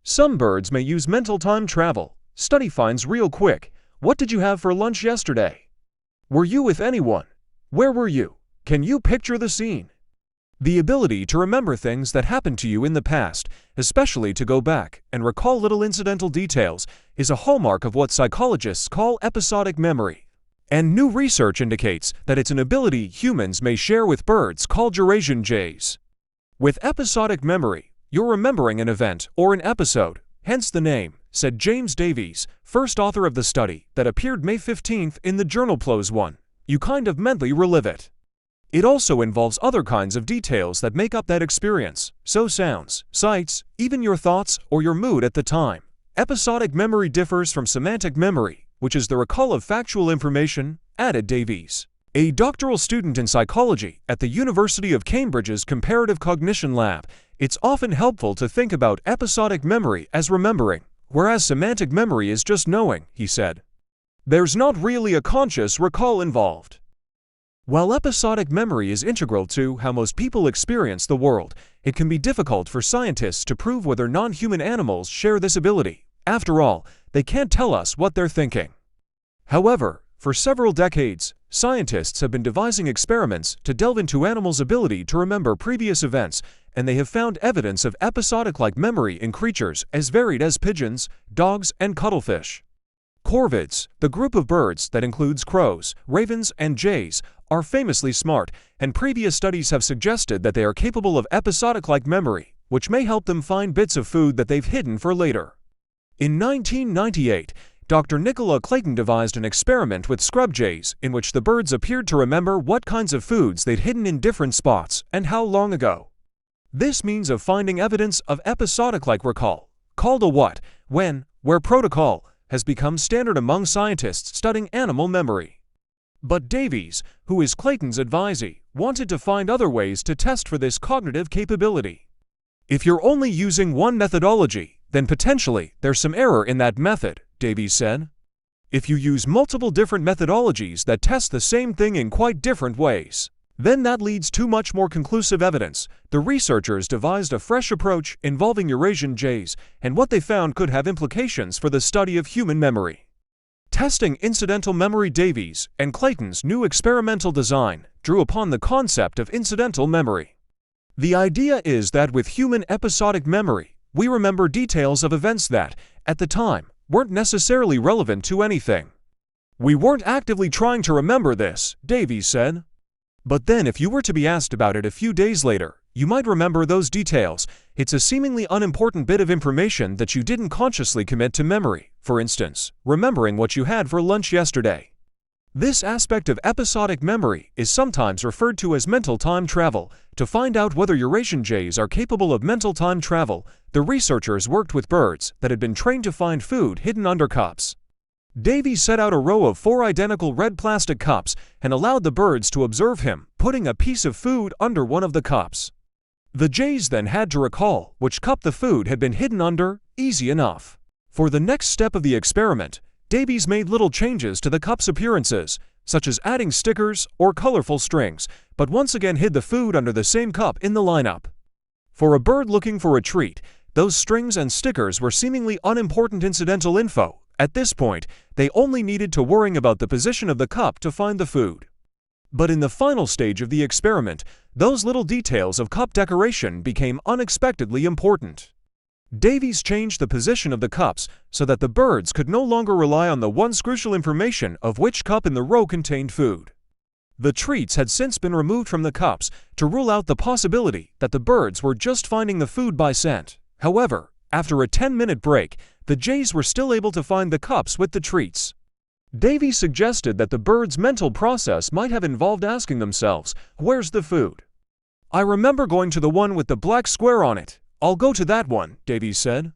Some birds may use mental time travel. Study finds real quick. What did you have for lunch yesterday? Were you with anyone? Where were you? Can you picture the scene? The ability to remember things that happened to you in the past, especially to go back and recall little incidental details, is a hallmark of what psychologists call episodic memory. And new research indicates that it's an ability humans may share with birds called Eurasian jays. With episodic memory, you're remembering an event or an episode, hence the name, said James Davies, first author of the study that appeared May 15th in the journal PLOS One. You kind of mentally relive it. It also involves other kinds of details that make up that experience, so sounds, sights, even your thoughts or your mood at the time. Episodic memory differs from semantic memory, which is the recall of factual information, added Davies, a doctoral student in psychology at the University of Cambridge's Comparative Cognition lab. It's often helpful to think about episodic memory as remembering, whereas semantic memory is just knowing, he said. There's not really a conscious recall involved. While episodic memory is integral to how most people experience the world, it can be difficult for scientists to prove whether non-human animals share this ability. After all, they can't tell us what they're thinking. However, for several decades, scientists have been devising experiments to delve into animals' ability to remember previous events, and they have found evidence of episodic-like memory in creatures as varied as pigeons, dogs, and cuttlefish. Corvids, the group of birds that includes crows, ravens, and jays, are famously smart, and previous studies have suggested that they are capable of episodic-like memory, which may help them find bits of food that they've hidden for later. In 1998, Dr. Nicola Clayton devised an experiment with scrub jays in which the birds appeared to remember what kinds of foods they'd hidden in different spots and how long ago. This means of finding evidence of episodic-like recall, called a what, when, where protocol, has become standard among scientists studying animal memory. But Davies, who is Clayton's advisee, wanted to find other ways to test for this cognitive capability. If you're only using one methodology, then potentially there's some error in that method, Davies said. If you use multiple different methodologies that test the same thing in quite different ways, then that leads to much more conclusive evidence. The researchers devised a fresh approach involving Eurasian jays, and what they found could have implications for the study of human memory. Testing incidental memory, Davies and Clayton's new experimental design drew upon the concept of incidental memory. The idea is that with human episodic memory, we remember details of events that, at the time, weren't necessarily relevant to anything. We weren't actively trying to remember this, Davies said. But then if you were to be asked about it a few days later, you might remember those details. It's a seemingly unimportant bit of information that you didn't consciously commit to memory, for instance, remembering what you had for lunch yesterday. This aspect of episodic memory is sometimes referred to as mental time travel. To find out whether Eurasian jays are capable of mental time travel, the researchers worked with birds that had been trained to find food hidden under cups. Davies set out a row of 4 identical red plastic cups and allowed the birds to observe him putting a piece of food under one of the cups. The jays then had to recall which cup the food had been hidden under. Easy enough. For the next step of the experiment, Davies made little changes to the cup's appearances, such as adding stickers or colorful strings, but once again hid the food under the same cup in the lineup. For a bird looking for a treat, those strings and stickers were seemingly unimportant incidental info. At this point, they only needed to worry about the position of the cup to find the food. But in the final stage of the experiment, those little details of cup decoration became unexpectedly important. Davies changed the position of the cups so that the birds could no longer rely on the once crucial information of which cup in the row contained food. The treats had since been removed from the cups to rule out the possibility that the birds were just finding the food by scent. However, after a 10-minute break, the jays were still able to find the cups with the treats. Davies suggested that the birds' mental process might have involved asking themselves, "Where's the food? I remember going to the one with the black square on it. I'll go to that one," Davies said.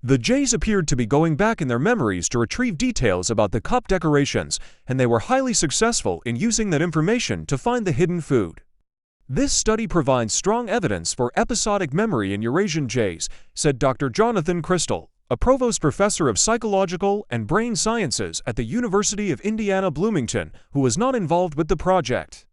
The jays appeared to be going back in their memories to retrieve details about the cup decorations, and they were highly successful in using that information to find the hidden food. This study provides strong evidence for episodic memory in Eurasian jays, said Dr. Jonathan Crystal, a provost professor of psychological and brain sciences at the University of Indiana Bloomington, who was not involved with the project.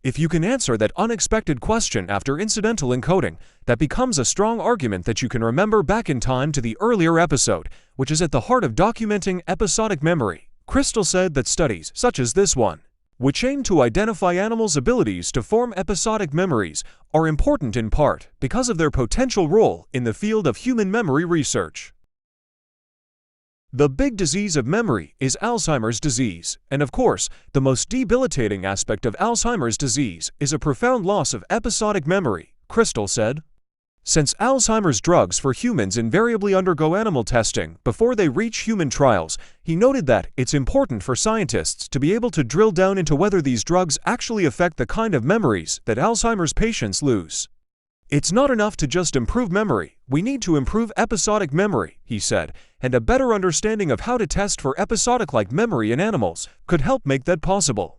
If you can answer that unexpected question after incidental encoding, that becomes a strong argument that you can remember back in time to the earlier episode, which is at the heart of documenting episodic memory. Crystal said that studies, such as this one, which aim to identify animals' abilities to form episodic memories, are important in part because of their potential role in the field of human memory research. The big disease of memory is Alzheimer's disease, and of course, the most debilitating aspect of Alzheimer's disease is a profound loss of episodic memory, Crystal said. Since Alzheimer's drugs for humans invariably undergo animal testing before they reach human trials, he noted that it's important for scientists to be able to drill down into whether these drugs actually affect the kind of memories that Alzheimer's patients lose. It's not enough to just improve memory, we need to improve episodic memory, he said, and a better understanding of how to test for episodic-like memory in animals could help make that possible.